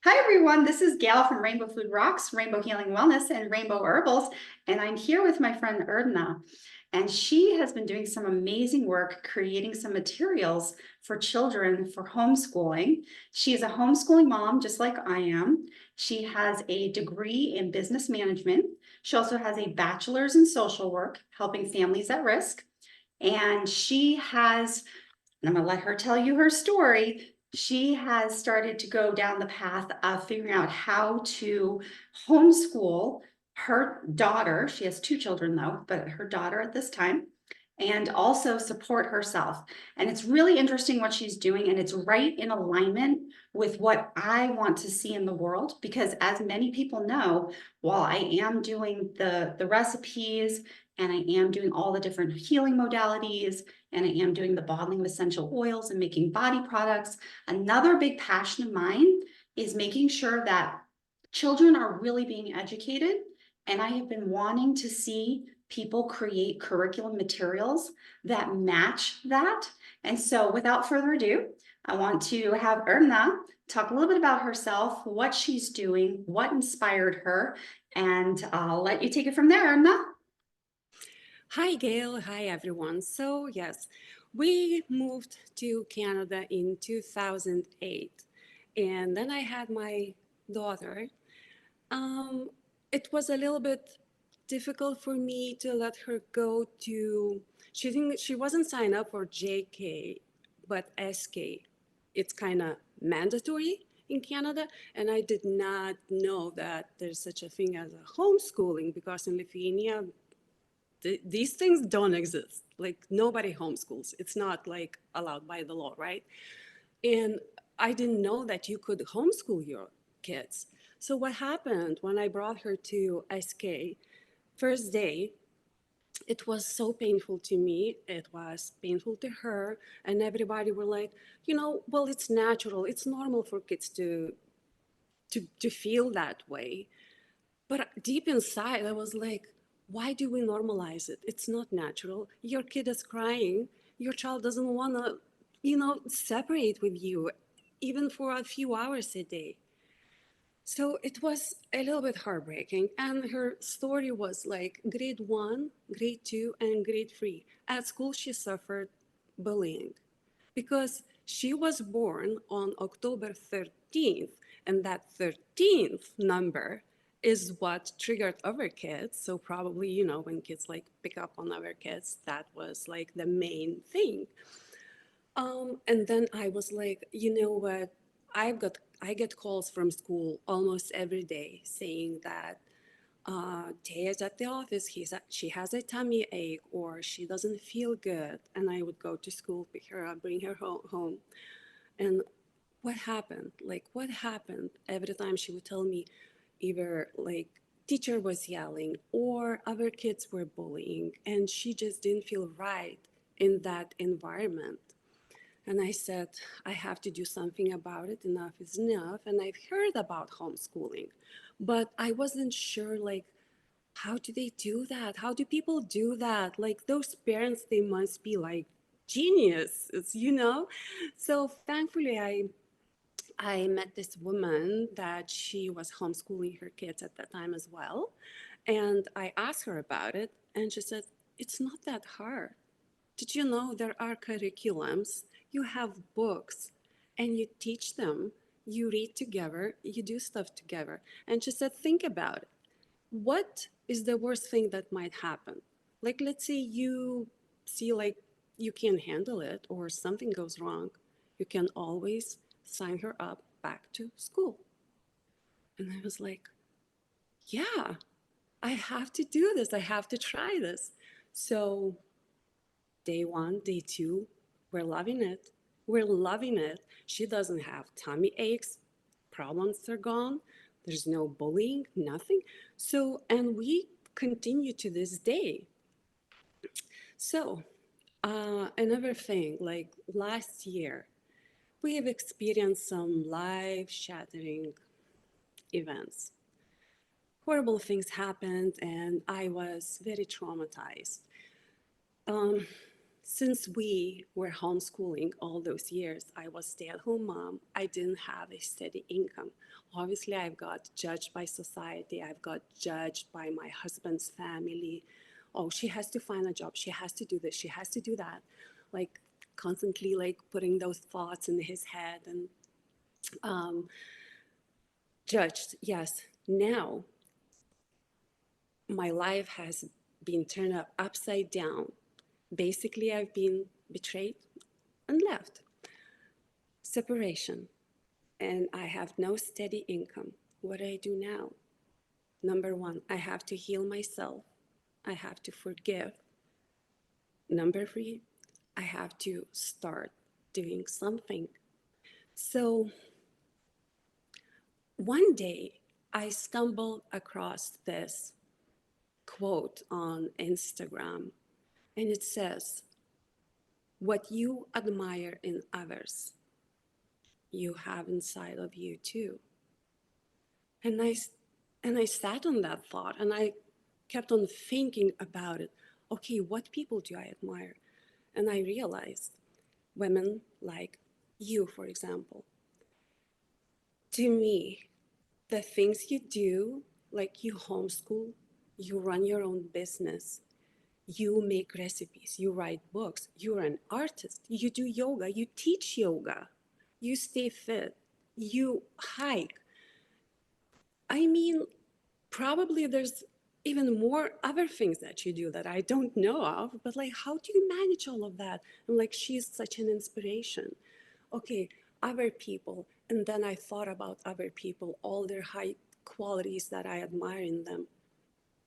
Hi everyone, this is Gail from Rainbow Food Rocks, Rainbow Healing Wellness, and Rainbow Herbals, and I'm here with my friend Ernanda, and she has been doing some amazing work creating some materials for children for homeschooling. She is a homeschooling mom, just like I am. She has a degree in business management. She also has a bachelor's in social work, helping families at risk, and I'm going to let her tell you her story. She has started to go down the path of figuring out how to homeschool her daughter. She has two children, though, but her daughter at this time, and also support herself. And it's really interesting what she's doing, and it's right in alignment with what I want to see in the world. Because as many people know, while I am doing the recipes and I am doing all the different healing modalities and I am doing the bottling of essential oils and making body products, another big passion of mine is making sure that children are really being educated. And I have been wanting to see people create curriculum materials that match that. And so without further ado, I want to have Erna talk a little bit about herself, what she's doing, what inspired her, and I'll let you take it from there, Erna. Hi, Gail. Hi, everyone. So, yes, we moved to Canada in 2008, and then I had my daughter. Um, it was a little bit difficult for me to let her go to, she wasn't signed up for JK, but SK. It's kind of mandatory in Canada, and I did not know that there's such a thing as a homeschooling because in Lithuania, these things don't exist. Like nobody homeschools. It's not like allowed by the law, right? And I didn't know that you could homeschool your kids. So what happened when I brought her to SK, first day, it was so painful to me. It was painful to her. And everybody were like, well, it's natural. It's normal for kids to feel that way. But deep inside, I was like, why do we normalize it? It's not natural. Your kid is crying. Your child doesn't want to, separate with you, even for a few hours a day. So it was a little bit heartbreaking. And her story was like grade one, grade two, and grade three. At school, she suffered bullying because she was born on October 13th, and that 13th number is what triggered other kids. So probably, when kids like pick up on other kids, that was like the main thing. And then I was like, you know what? I get calls from school almost every day saying that Taya's at the office. She has a tummy ache or she doesn't feel good. And I would go to school, pick her up, bring her home. And what happened? Like, what happened? Every time she would tell me either like teacher was yelling or other kids were bullying. And she just didn't feel right in that environment. And I said, I have to do something about it. Enough is enough. And I've heard about homeschooling, but I wasn't sure, like, how do they do that? How do people do that? Like, those parents, they must be like geniuses. So thankfully, I met this woman that she was homeschooling her kids at that time as well. And I asked her about it, and she said, it's not that hard. Did you know there are curriculums? You have books and you teach them, you read together, you do stuff together. And she said, think about it. What is the worst thing that might happen? Like, let's say you see like you can't handle it or something goes wrong. You can always sign her up back to school. And I was like, yeah, I have to do this. I have to try this. So day one, day two, we're loving it. We're loving it. She doesn't have tummy aches, problems are gone. There's no bullying, nothing. So, and we continue to this day. So, another thing, like last year, we have experienced some life shattering events. Horrible things happened, and I was very traumatized. Um, since we were homeschooling all those years, I was stay-at-home mom. I didn't have a steady income. Obviously, I've got judged by society. I've got judged by my husband's family. Oh, she has to find a job. She has to do this. She has to do that. Like constantly like putting those thoughts in his head and um, judged. Yes. Now my life has been turned upside down. Basically, I've been betrayed and left. Separation. And I have no steady income. What do I do now? Number one, I have to heal myself. I have to forgive. Number three, I have to start doing something. So one day I stumbled across this quote on Instagram, and it says, "What you admire in others, you have inside of you too." And I sat on that thought and I kept on thinking about it. Okay, what people do I admire? And I realized women like you, for example. To me, the things you do, like you homeschool, you run your own business, you make recipes, you write books, you're an artist, you do yoga, you teach yoga, you stay fit, you hike. I mean, probably there's even more other things that you do that I don't know of, but like, how do you manage all of that? And like, she's such an inspiration. Okay, other people. And then I thought about other people, all their high qualities that I admire in them.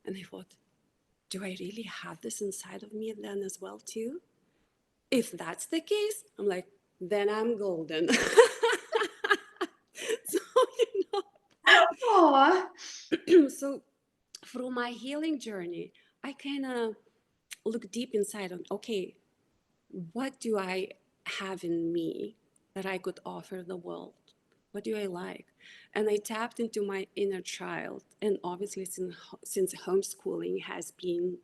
And I thought, do I really have this inside of me then as well too? If that's the case, I'm like, then I'm golden. So, Oh, so through my healing journey, I kind of look deep inside on, okay, what do I have in me that I could offer the world? What do I like? And I tapped into my inner child. And obviously, since homeschooling has been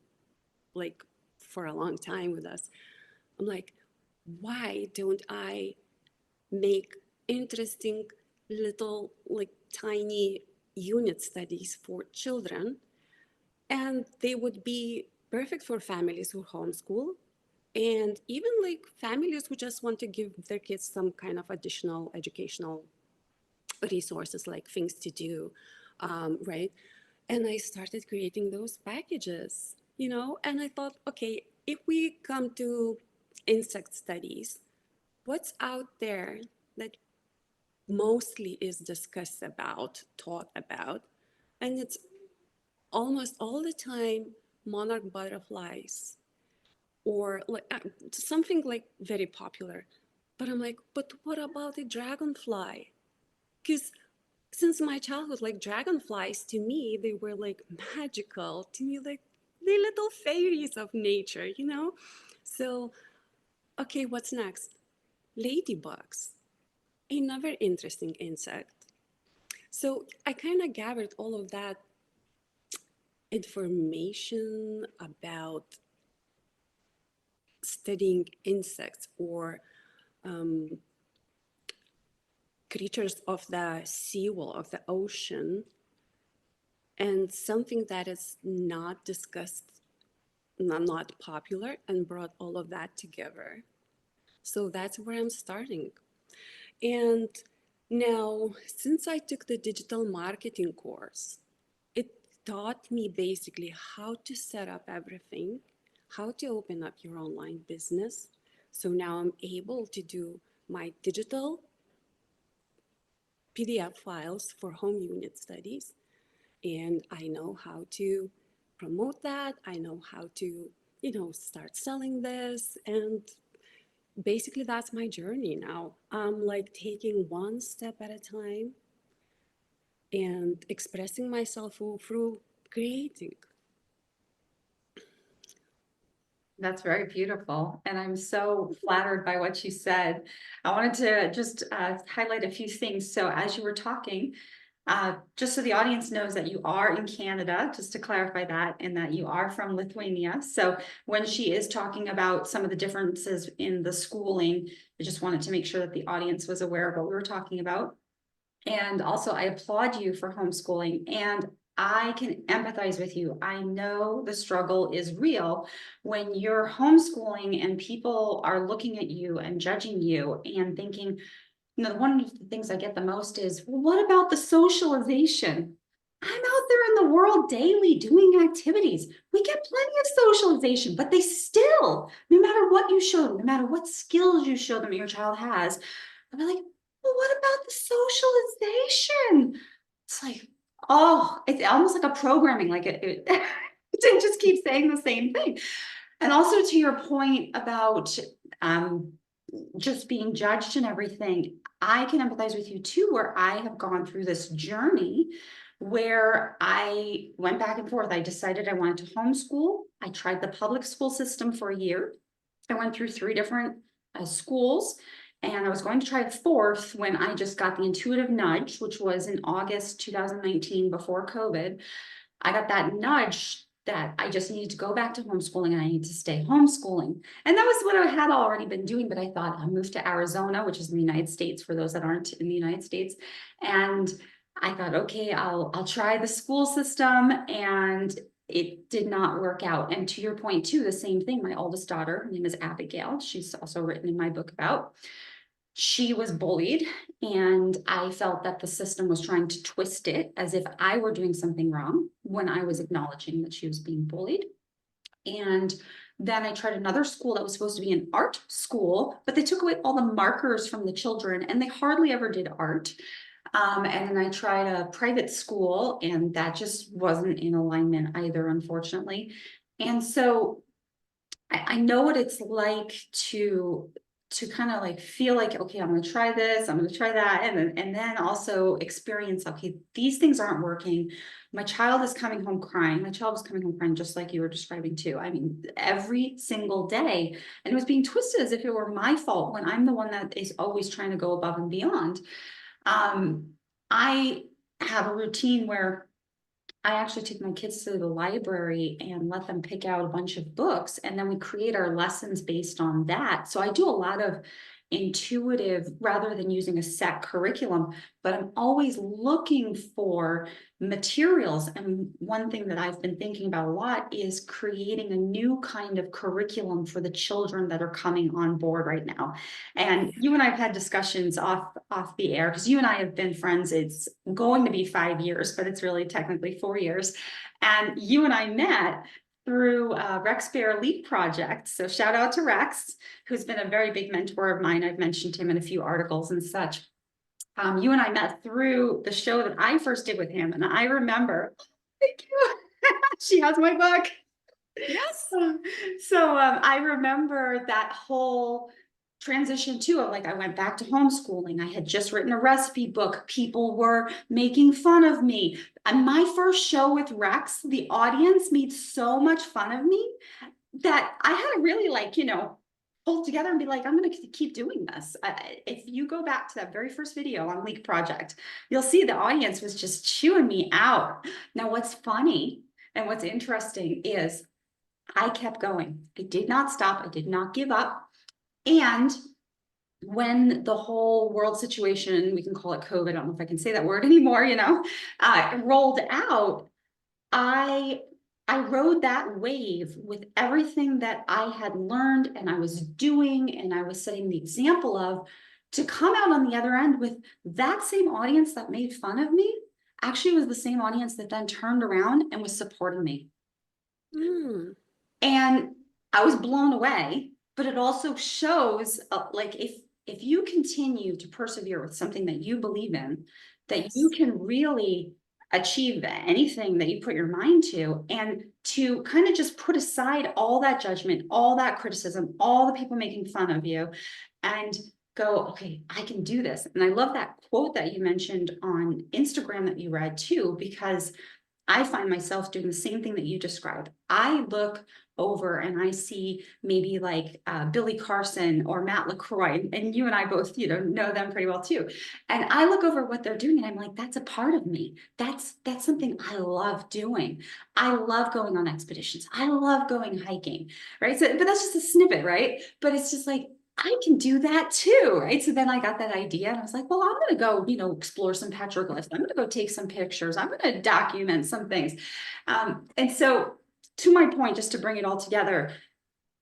like for a long time with us, I'm like, why don't I make interesting little, like tiny unit studies for children? And they would be perfect for families who homeschool and even like families who just want to give their kids some kind of additional educational resources, like things to do, right? And I started creating those packages, and I thought, okay, if we come to insect studies, what's out there that mostly is discussed about, taught about, and it's almost all the time monarch butterflies or like something like very popular. But I'm like, but what about the dragonfly? Because since my childhood, like dragonflies to me, they were like magical to me, like the little fairies of nature. So, okay, what's next? Ladybugs, another interesting insect. So I kind of gathered all of that information about studying insects or creatures of the seawall, of the ocean, and something that is not discussed, not popular, and brought all of that together. So that's where I'm starting. And now, since I took the digital marketing course, it taught me basically how to set up everything, how to open up your online business. So now I'm able to do my digital PDF files for home unit studies. And I know how to promote that. I know how to, start selling this. And basically, that's my journey now. I'm like taking one step at a time and expressing myself through creating. that's very beautiful. And I'm so flattered by what you said. I wanted to just highlight a few things. So as you were talking, Just so the audience knows that you are in Canada, just to clarify that, and that you are from Lithuania. So when she is talking about some of the differences in the schooling, I just wanted to make sure that the audience was aware of what we were talking about. And also, I applaud you for homeschooling, and I can empathize with you. I know the struggle is real when you're homeschooling and people are looking at you and judging you and thinking, one of the things I get the most is, well, what about the socialization? I'm out there in the world daily doing activities. We get plenty of socialization, but they still, no matter what you show them, no matter what skills you show them your child has, they're like, well, what about the socialization? It's like, oh, it's almost like a programming, like it just keeps saying the same thing. And also to your point about just being judged and everything, I can empathize with you too, where I have gone through this journey where I went back and forth. I decided I wanted to homeschool. I tried the public school system for a year. I went through 3 different schools, and I was going to try a 4th when I just got the intuitive nudge, which was in August 2019, before COVID. I got that nudge that I just needed to go back to homeschooling and I need to stay homeschooling. And that was what I had already been doing, but I thought I'll move to Arizona, which is in the United States for those that aren't in the United States. And I thought, okay, I'll try the school system, and it did not work out. And to your point too, the same thing, my oldest daughter, her name is Abigail. She's also written in my book about. She was bullied, and I felt that the system was trying to twist it as if I were doing something wrong when I was acknowledging that she was being bullied. And then I tried another school that was supposed to be an art school, but they took away all the markers from the children and they hardly ever did art. And then I tried a private school, and that just wasn't in alignment either, unfortunately. And so I know what it's like to kind of like feel like, okay, I'm going to try this, I'm going to try that, and then also experience, okay, these things aren't working. My child is coming home crying. My child was coming home crying, just like you were describing too. I mean, every single day, and it was being twisted as if it were my fault when I'm the one that is always trying to go above and beyond. I have a routine where I actually take my kids to the library and let them pick out a bunch of books, and then we create our lessons based on that. So I do a lot of intuitive rather than using a set curriculum, but I'm always looking for materials. And one thing that I've been thinking about a lot is creating a new kind of curriculum for the children that are coming on board right now. And you and I have had discussions off the air, because you and I have been friends. It's going to be 5 years, but it's really technically 4 years. And you and I met through Rex Bear Leap Project. So shout out to Rex, who's been a very big mentor of mine. I've mentioned him in a few articles and such. You and I met through the show that I first did with him. And I remember, thank you. She has my book. Yes. So I remember that whole transition too, of like, I went back to homeschooling. I had just written a recipe book. People were making fun of me. And my first show with Rex, the audience made so much fun of me that I had to really, like, pull together and be like, I'm going to keep doing this. If you go back to that very first video on Leak Project, you'll see the audience was just chewing me out. Now, what's funny and what's interesting is I kept going. I did not stop. I did not give up. And when the whole world situation, we can call it COVID, I don't know if I can say that word anymore, rolled out, I rode that wave with everything that I had learned and I was doing and I was setting the example of, to come out on the other end with that same audience that made fun of me actually was the same audience that then turned around and was supporting me. Mm. And I was blown away, but it also shows like if you continue to persevere with something that you believe in, that Yes. you can really achieve anything that you put your mind to, and to kind of just put aside all that judgment, all that criticism, all the people making fun of you, and go, okay, I can do this. And I love that quote that you mentioned on Instagram that you read too, because I find myself doing the same thing that you described. I look over and I see maybe like Billy Carson or Matt LaCroix, and you and I both, know them pretty well too. And I look over what they're doing and I'm like, that's a part of me. That's something I love doing. I love going on expeditions. I love going hiking, right? So, but that's just a snippet, right? But it's just like, I can do that too, right? So then I got that idea and I was like, well, I'm going to go, explore some petroglyphs. I'm going to go take some pictures. I'm going to document some things. And so to my point, just to bring it all together,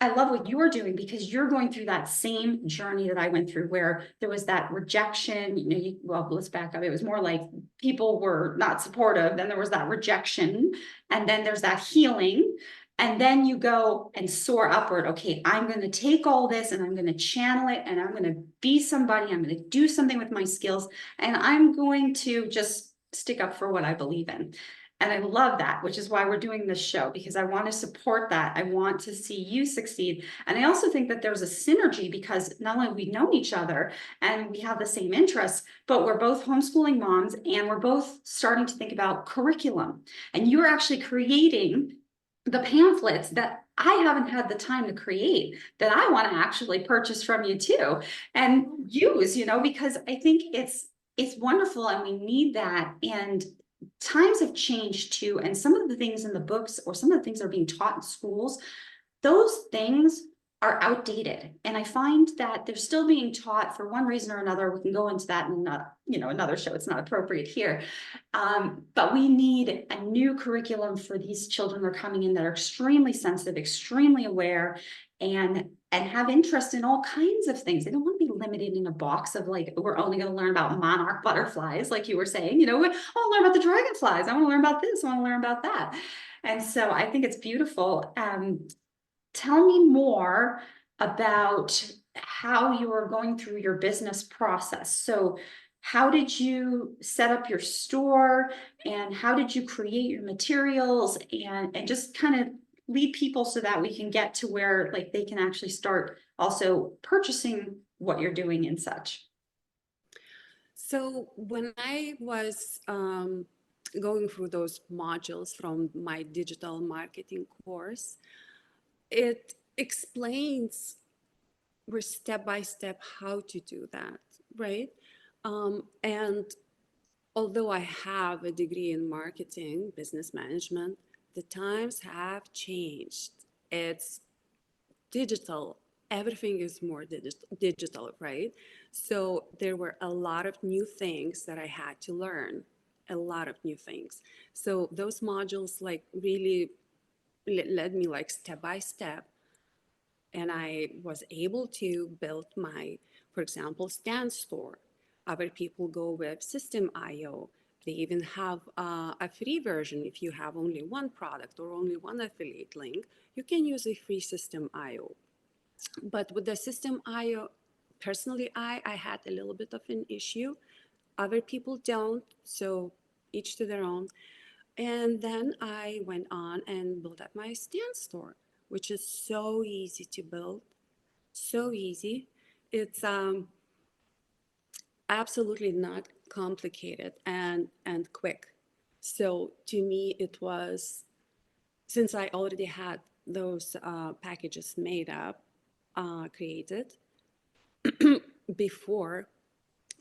I love what you're doing because you're going through that same journey that I went through where there was that rejection, well, let's back up. It was more like people were not supportive. Then there was that rejection and then there's that healing. And then you go and soar upward. Okay, I'm going to take all this and I'm going to channel it and I'm going to be somebody. I'm going to do something with my skills and I'm going to just stick up for what I believe in. And I love that, which is why we're doing this show, because I want to support that. I want to see you succeed. And I also think that there's a synergy because not only we know each other and we have the same interests, but we're both homeschooling moms and we're both starting to think about curriculum. And you're actually creating the pamphlets that I haven't had the time to create that I want to actually purchase from you too and use, because I think it's wonderful and we need that. And times have changed too. And some of the things in the books or some of the things that are being taught in schools, those things are outdated. And I find that they're still being taught for one reason or another. We can go into that in another show. It's not appropriate here. But we need a new curriculum for these children that are coming in that are extremely sensitive, extremely aware, and have interest in all kinds of things. They don't want to be limited in a box of like, we're only going to learn about monarch butterflies, like you were saying, I want to learn about the dragonflies. I want to learn about this. I want to learn about that. And so I think it's beautiful. Tell me more about how you are going through your business process. So how did you set up your store and how did you create your materials and just kind of lead people so that we can get to where like they can actually start also purchasing what you're doing and such. So when I was going through those modules from my digital marketing course, it explains step by step how to do that, right? And although I have a degree in marketing, business management, the times have changed. It's digital. Everything is more digital, right? So there were a lot of new things that I had to learn, a lot of new things. So those modules like really led me like step by step. And I was able to build my, for example, stand store. Other people go with System IO. They even have a free version. If you have only one product or only one affiliate link, you can use a free System IO. But with the System IO, personally, I had a little bit of an issue. Other people don't, so each to their own. And then I went on and built up my stand store, which is so easy to build, so easy. It's absolutely not complicated and quick. So to me, it was, since I already had those packages made up, created before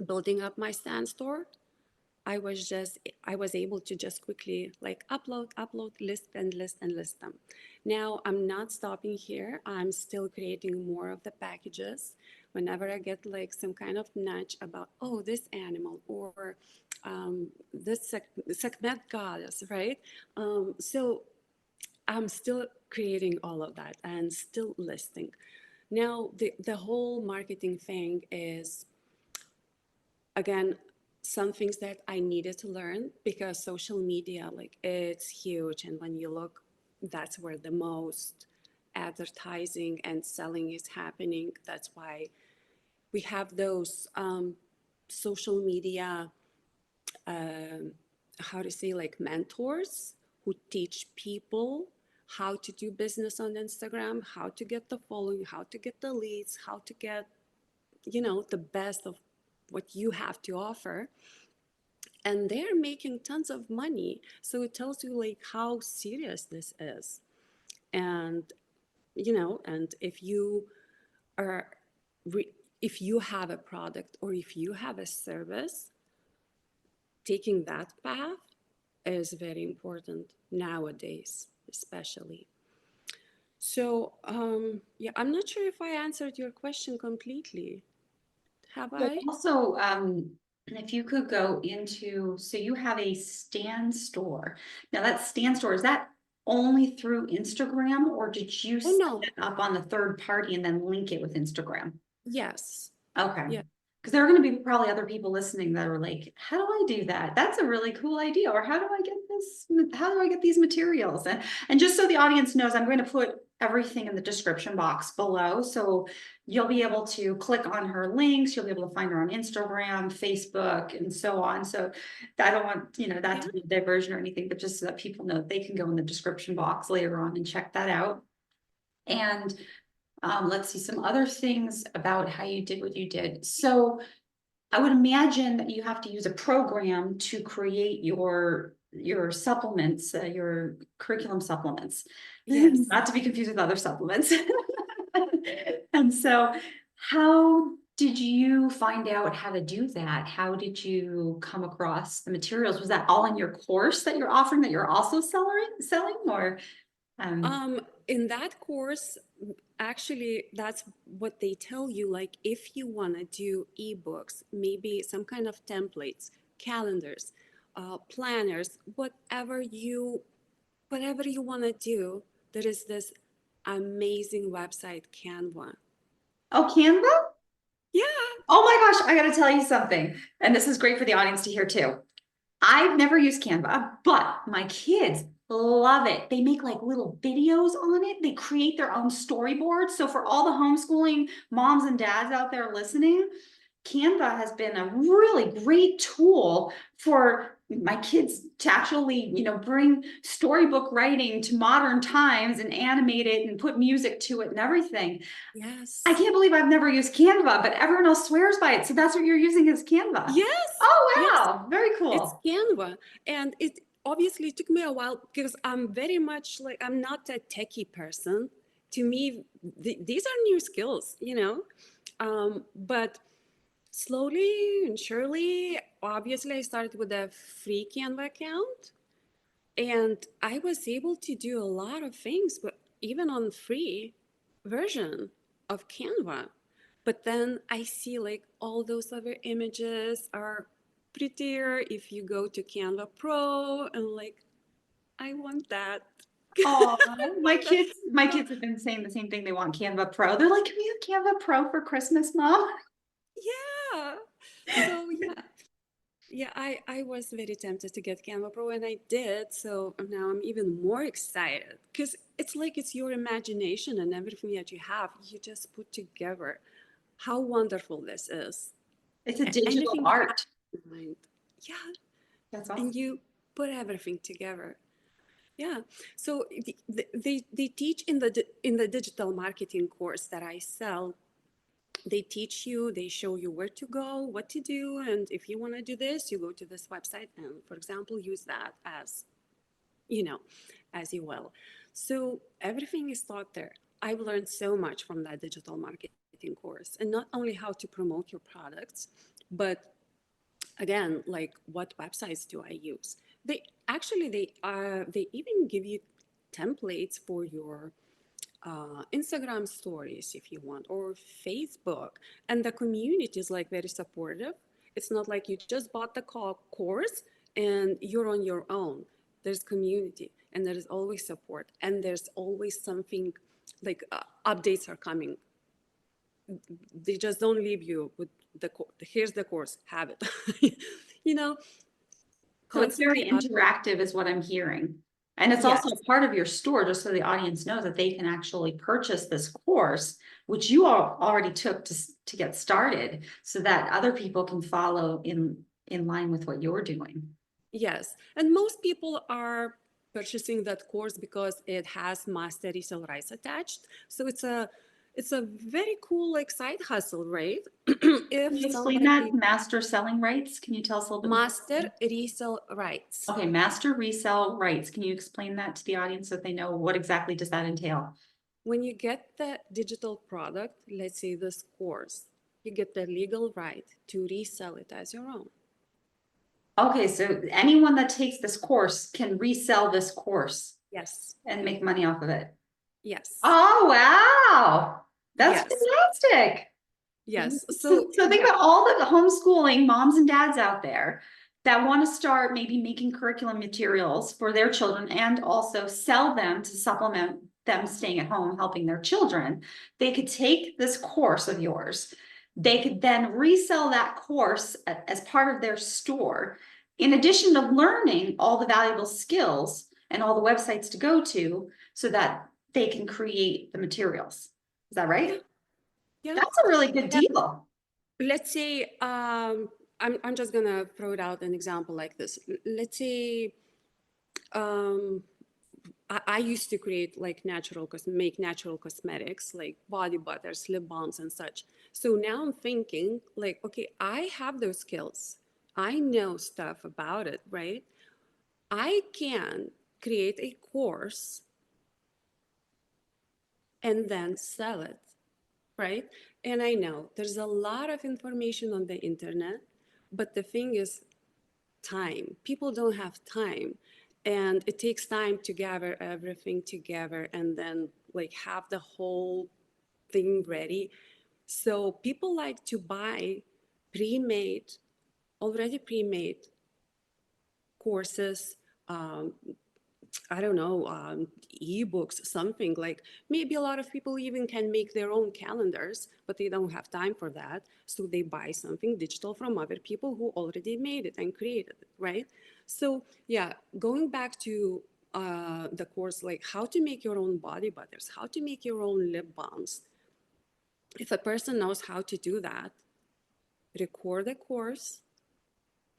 building up my stand store, I was able to just quickly like upload, list and list them. Now I'm not stopping here. I'm still creating more of the packages whenever I get like some kind of nudge about, oh, this animal or this segment goddess, right? So I'm still creating all of that and still listing. Now the whole marketing thing is, again, some things that I needed to learn because social media, like it's huge. And when you look, that's where the most advertising and selling is happening. That's why we have those social media, how to say, like mentors who teach people how to do business on Instagram, how to get the following, how to get the leads, how to get, the best of what you have to offer. And they're making tons of money. So it tells you like how serious this is. And and if you are, if you have a product or if you have a service, taking that path is very important nowadays, especially. So, yeah, I'm not sure if I answered your question completely. Have But I? also, if you could go into, so you have a stand store. Now that stand store, is that only through Instagram or did you Oh, set no. it up on the third party and then link it with Instagram? Yes. Okay. Yeah. Because there are going to be probably other people listening that are like, how do I do that? That's a really cool idea. Or how do I get this? How do I get these materials? And just so the audience knows, I'm going to put everything in the description box below. So you'll be able to click on her links. You'll be able to find her on Instagram, Facebook, and so on. So I don't want, that Yeah. to be a diversion or anything, but just so that people know they can go in the description box later on and check that out. And let's see some other things about how you did what you did. So I would imagine that you have to use a program to create your supplements, your curriculum supplements, Yes. not to be confused with other supplements. And so, how did you find out how to do that? How did you come across the materials? Was that all in your course that you're offering that you're also selling, or In that course, actually, that's what they tell you. Like, if you want to do ebooks, maybe some kind of templates, calendars, planners, whatever you want to do, there is this amazing website, Canva. oh, Canva? Yeah. Oh my gosh, I gotta tell you something. And this is great for the audience to hear too. I've never used Canva, but my kids love it. They make like little videos on it. They create their own storyboards. So for all the homeschooling moms and dads out there listening, Canva has been a really great tool for my kids to actually, bring storybook writing to modern times and animate it and put music to it and everything. I Yes. can't believe I've never used Canva, but everyone else swears by it. So that's what you're using is Canva. Yes. Oh, Yes. wow. Very It's cool. Canva. And it obviously took me a while because I'm very much like, I'm not a techie person. To me, these are new skills, but slowly and surely, obviously, I started with a free Canva account and I was able to do a lot of things, but even on free version of Canva. But then I see like all those other images are prettier if you go to Canva Pro and like, I want that. Oh, my Uh, kids have been saying the same thing. They want Canva Pro. They're like, can we have Canva Pro for Christmas, Mom? yeah. So yeah. Yeah, I was very tempted to get Canva Pro and I did. So now I'm even more excited because it's like it's your imagination and everything that you have, you just put together. How wonderful this is. It's a digital Anything you have art. in mind. Yeah, That's and awesome. you put everything together. Yeah. So they teach in the digital marketing course that I sell, they teach you, they show you where to go, what to do, and if you want to do this, you go to this website and, for example, use that as, you know, as you will. So everything is taught there. I've learned so much from that digital marketing course, and not only how to promote your products, but again, like what websites do I use? They even give you templates for your Instagram stories if you want, or Facebook. And the community is like very supportive. It's not like you just bought the course and you're on your own. There's community and there is always support and there's always something like updates are coming. They just don't leave you with here's the course, have it. you know, So it's very constantly up. interactive is what I'm hearing. And it's also Yes. a part of your store, just so the audience knows that they can actually purchase this course, which you all already took to get started, so that other people can follow in line with what you're doing. Yes, and most people are purchasing that course because it has master resale rights attached. So it's a very cool like side hustle, right? Can If you explain that? somebody Master selling rights? Can you tell us a little bit master more? resale rights. Okay, master resale rights. Can you explain that to the audience so that they know what exactly does that entail? when you get the digital product, let's say this course, you get the legal right to resell it as your own. Okay, so anyone that takes this course can resell this course Yes. and make money off of it. Yes. Oh, wow. That's Yes. fantastic. Yes. So So think yeah. about all the homeschooling moms and dads out there that want to start maybe making curriculum materials for their children and also sell them to supplement them staying at home, helping their children. They could take this course of yours. They could then resell that course as part of their store, in addition to learning all the valuable skills and all the websites to go to so that they can create the materials. Is that right? Yeah. That's a really good deal. Let's say I'm just gonna throw it out an example like this. Let's say I used to create like make natural cosmetics like body butters, lip balms, and such. So now I'm thinking like, okay, I have those skills. I know stuff about it, right? I can create a course and then sell it, right? And I know there's a lot of information on the internet, but the thing is time. People don't have time. And it takes time to gather everything together and then like have the whole thing ready. So people like to buy pre-made, already pre-made courses, um, I don't know, ebooks, something like maybe a lot of people even can make their own calendars, but they don't have time for that. So they buy something digital from other people who already made it and created it, right? So yeah, going back to the course, like how to make your own body butters, how to make your own lip balms. If a person knows how to do that, record the course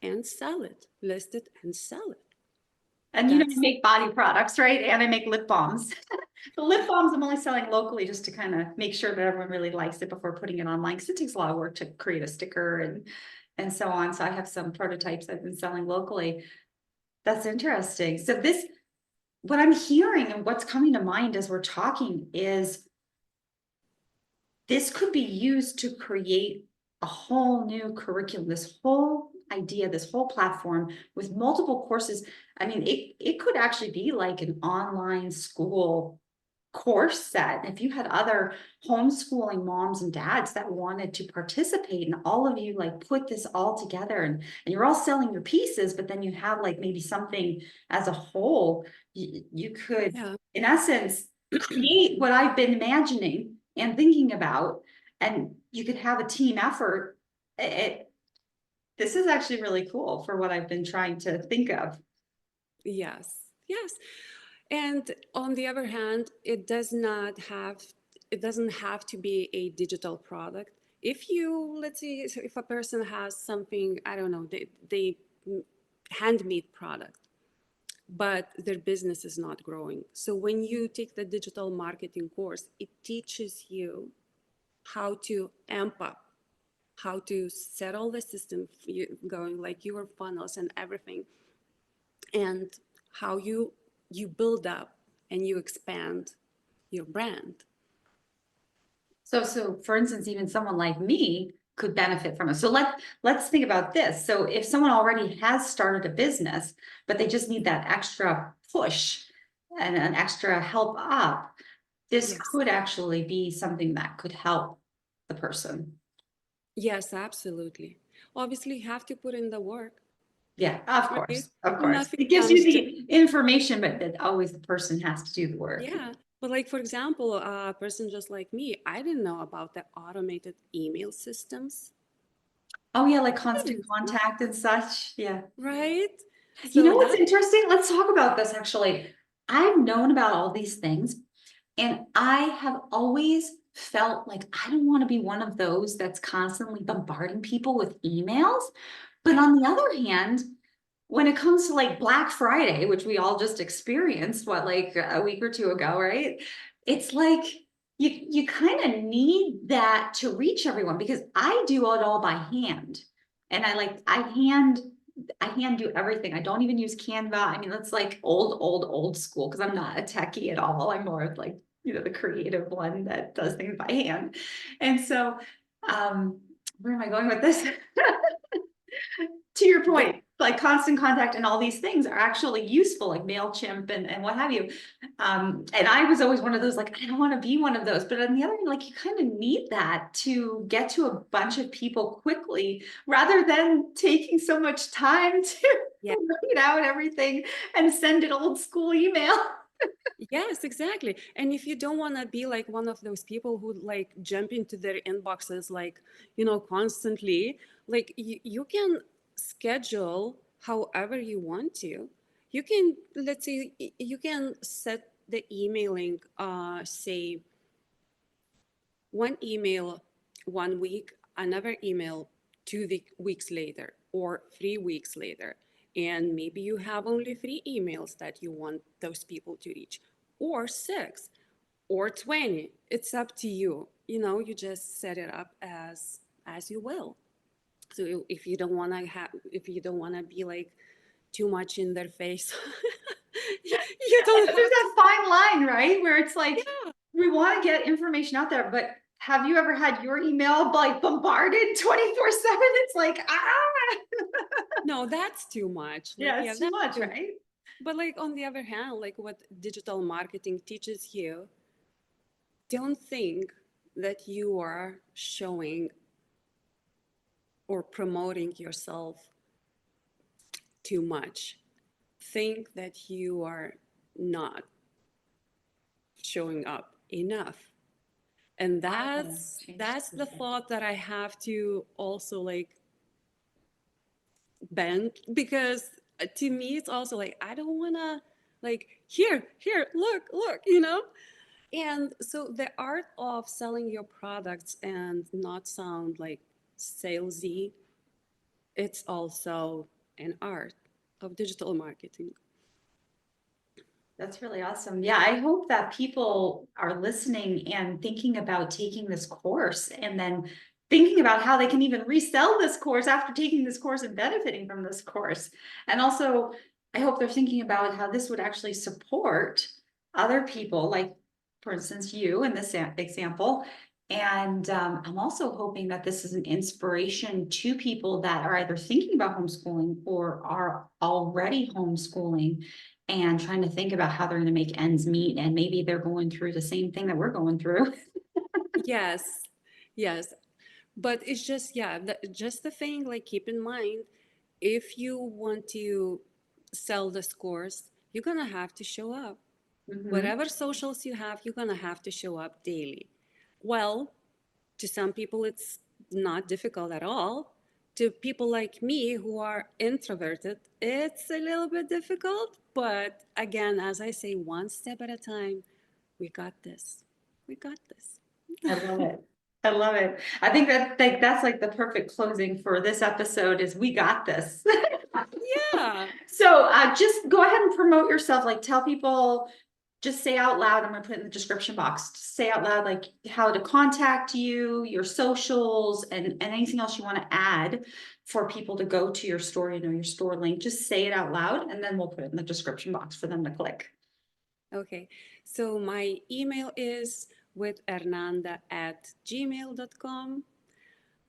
and sell it, list it and sell it. And you know, I That's, make body products, right? And I make lip balms. The lip balms I'm only selling locally just to kind of make sure that everyone really likes it before putting it online, because it takes a lot of work to create a sticker and so on. So I have some prototypes I've been selling locally. That's interesting. So this, what I'm hearing and what's coming to mind as we're talking is this could be used to create a whole new curriculum, this whole idea, this whole platform with multiple courses. I mean, it could actually be like an online school course set. If you had other homeschooling moms and dads that wanted to participate, and all of you like put this all together and you're all selling your pieces, but then you have like maybe something as a whole, you could, yeah. in essence, create what I've been imagining and thinking about, and you could have a team effort. This is actually really cool for what I've been trying to think of. Yes, yes. And on the other hand, it doesn't have to be a digital product. If you, let's say, if a person has something, I don't know, they handmade product, but their business is not growing. So when you take the digital marketing course, it teaches you how to amp up, how to set all the system going, like your funnels and everything, and how you build up and you expand your brand. So for instance, even someone like me could benefit from it. So let's think about this. So if someone already has started a business, but they just need that extra push and an extra help up, this Yes. could actually be something that could help the person. Yes, absolutely. Obviously, you have to put in the work, Yeah, of right? course, of course. Nothing It gives you comes just, the information, but that always the person has to do the work. yeah. But like, for example, a person just like me, I didn't know about the automated email systems. Oh yeah, like I constant didn't know, contact and such. Yeah. right? You So know what's that, interesting? Let's talk about this actually. I've known about all these things, and I have always felt like I don't want to be one of those that's constantly bombarding people with emails. But on the other hand, when it comes to like Black Friday, which we all just experienced, what, like a week or two ago, right? It's like you kind of need that to reach everyone, because I do it all by hand. And I hand do everything. I don't even use Canva. I mean, that's like old school, because I'm not a techie at all. I'm more of like, the creative one that does things by hand. And so, where am I going with this? To your point, like constant contact and all these things are actually useful, like MailChimp and what have you. And I was always one of those, like, I don't want to be one of those. But on the other hand, like, you kind of need that to get to a bunch of people quickly, rather than taking so much time to Yeah. write out everything and send an old school email. Yes, exactly. And if you don't want to be like one of those people who like jump into their inboxes, like, constantly, like you can schedule however you want to. You can, let's say, you can set the emailing, say, one email 1 week, another email 2 weeks later, or 3 weeks later. And maybe you have only 3 emails that you want those people to reach, or 6, or 20. It's up to you. You just set it up as you will. So if you don't want to be like too much in their face, you don't have There's to. that fine line, right? Where it's like, Yeah. we want to get information out there, but have you ever had your email like bombarded 24/7? It's like, No, that's too much. Like, yeah, yeah, it's too that's much, too. right? But like on the other hand, like what digital marketing teaches you, don't think that you are showing or promoting yourself too much. Think that you are not showing up enough. And that's the thought that I have to also like bend, because to me it's also like I don't want to like here look. And so the art of selling your products and not sound like salesy, it's also an art of digital marketing. That's really awesome. Yeah, I hope that people are listening and thinking about taking this course, and then thinking about how they can even resell this course after taking this course and benefiting from this course. And also, I hope they're thinking about how this would actually support other people, like, for instance, you in this example. And I'm also hoping that this is an inspiration to people that are either thinking about homeschooling or are already homeschooling and trying to think about how they're going to make ends meet. And maybe they're going through the same thing that we're going through. Yes, yes. But it's just, yeah, just the thing, like, keep in mind, if you want to sell this course, you're going to have to show up. Mhm. Whatever socials you have, you're going to have to show up daily. Well, to some people, it's not difficult at all. To people like me who are introverted, it's a little bit difficult. But again, as I say, one step at a time, we got this. We got this. I love it. I love it. I think that's like the perfect closing for this episode is we got this. Yeah. So just go ahead and promote yourself. Like tell people, just say out loud. I'm gonna put it in the description box. Just say out loud like how to contact you, your socials, and anything else you want to add for people to go to your store, your store link. Just say it out loud, and then we'll put it in the description box for them to click. Okay. So my email is with ernanda@gmail.com.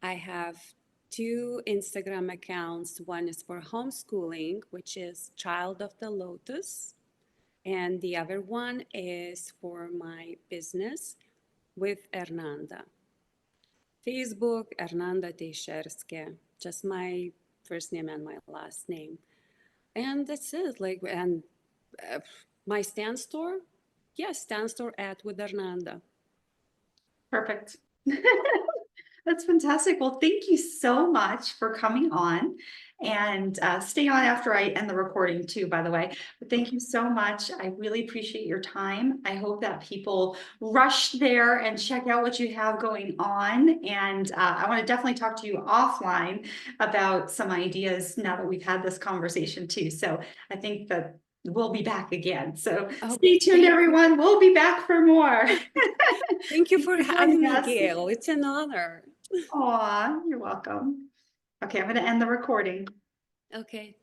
I have 2 Instagram accounts. One is for homeschooling, which is Child of the Lotus. And the other one is for my business with Ernanda. Facebook, Ernanda Teixeira, just my first name and my last name. And that's it. Like, and uh, my stand store, yes, stand store at with Ernanda. Perfect. That's fantastic. Well, thank you so much for coming on, and stay on after I end the recording too, by the way. But thank you so much. I really appreciate your time. I hope that people rush there and check out what you have going on. And I want to definitely talk to you offline about some ideas now that we've had this conversation too. So I think that we'll be back again. So stay Okay, tuned, everyone. We'll be back for more. thank you Thanks for for having joining me, us. Gail. It's an honor. Aw, you're welcome. Okay, I'm going to end the recording. Okay.